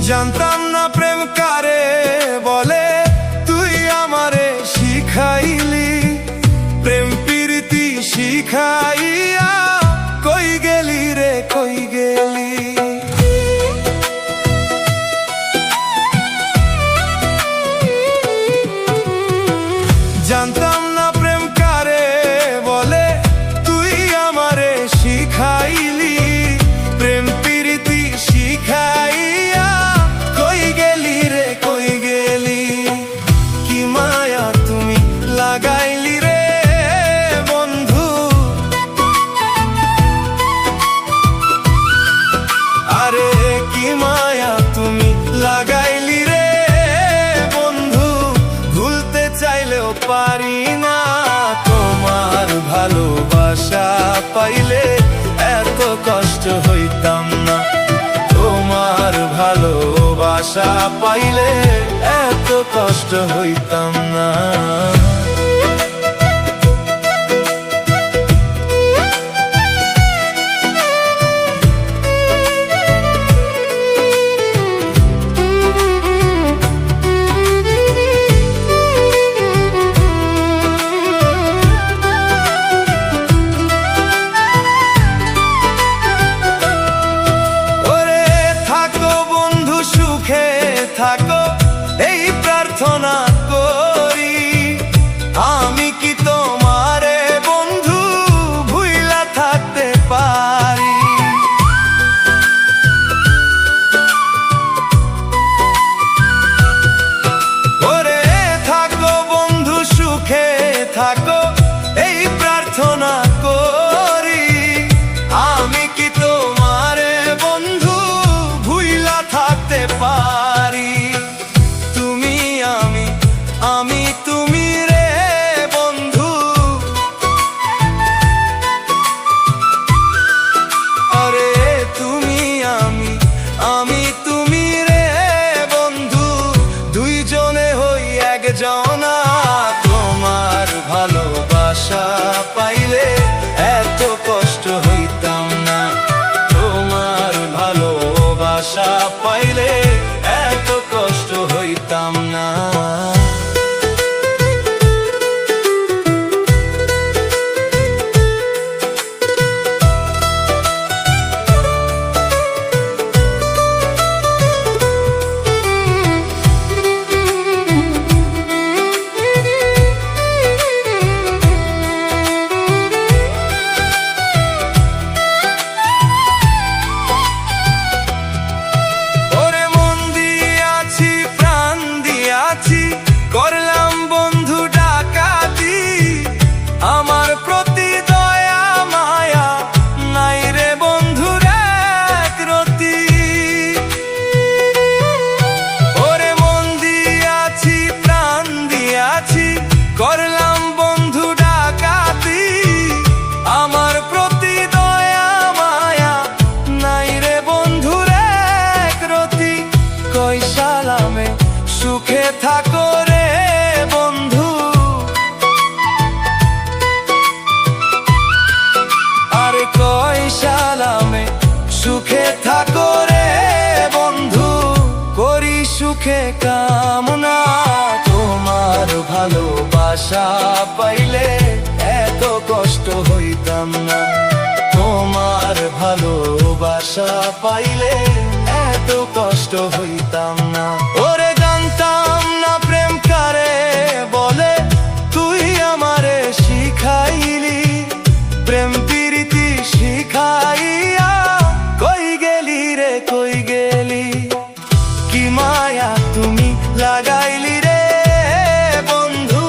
জানতাম না প্রেম কারে বলে, তুই আমারে শিখাইলি। প্রেম প্রীতি শিখাইয়া কই গেলি রে, কই গেলি। জানতাম না প্রেম কারে বলে, তুই আমারে শিখাইলি। প্রেম প্রীতি শিখাইয়া কই গেলি রে, কই গেলি। কি মায়া তুমি লাগাইলি রে বন্ধু, আরে কি মায়া তুমি লাগাইলি রে বন্ধু। ভুলতে চাইলেও পারি না, তোমার ভালোবাসা পাইলে এত কষ্ট হইতাম না। তোমার ভালোবাসা পাইলে এত কষ্ট হইতাম না। থাকো এই প্রার্থনা করি, আমি কি তোমারে বন্ধু ভুইলা থাকতে পারি। ওরে থাকো বন্ধু সুখে থাকো এই প্রার্থনা করি, আমি কি তোমারে বন্ধু ভুইলা থাকতে পারি। আমি তুমি রে বন্ধু, আরে তুমি আমি তুমি রে বন্ধু। দুইজনে হই একজনা, তোমার ভালোবাসা পাইলে এত কষ্ট হইতাম না। তোমার ভালোবাসা পাইলে এত কষ্ট হইতাম না। করলাম বন্ধু ডাকাতি, আমার প্রতি দয়া মায়া নাই রে বন্ধুর এক রতি। ওরে মন দিয়াছি প্রাণ দিয়াছি, করলাম বন্ধু ডাকাতি, আমার প্রতি দয়া মায়া নাই রে বন্ধুর এক রতি। কই সালামে সুখে থাকো রে বন্ধু, আরে কই সালামে সুখে থাকো রে বন্ধু। করি সুখে কামনা, তোমার ভালোবাসা পাইলে এত কষ্ট হইতাম না। তোমার ভালোবাসা পাইলে এত কষ্ট হইতাম না। ওরে জানতাম না প্রেম কারে বলে, তুই আমারে শিখাইলি। প্রেম প্রীতি শিখাইয়া কই গেলি রে, কই গেলি। কি মায়া তুমি লাগাইলি রে বন্ধু,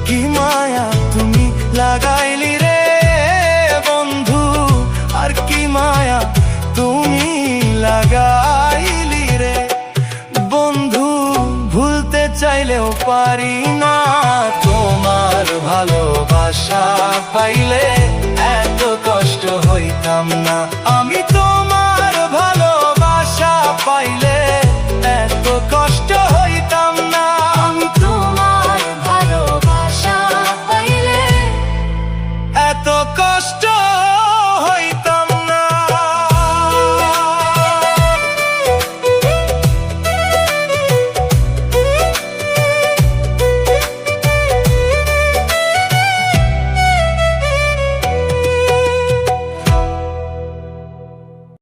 কি মায়া তুমি লাগাইলি রে বন্ধু। আর কি মায়া তুমি লাগাইলি রে বন্ধু। ভুলতে চাইলেও পারি না, তোমার ভালোবাসা পাইলে এত কষ্ট হইতাম না।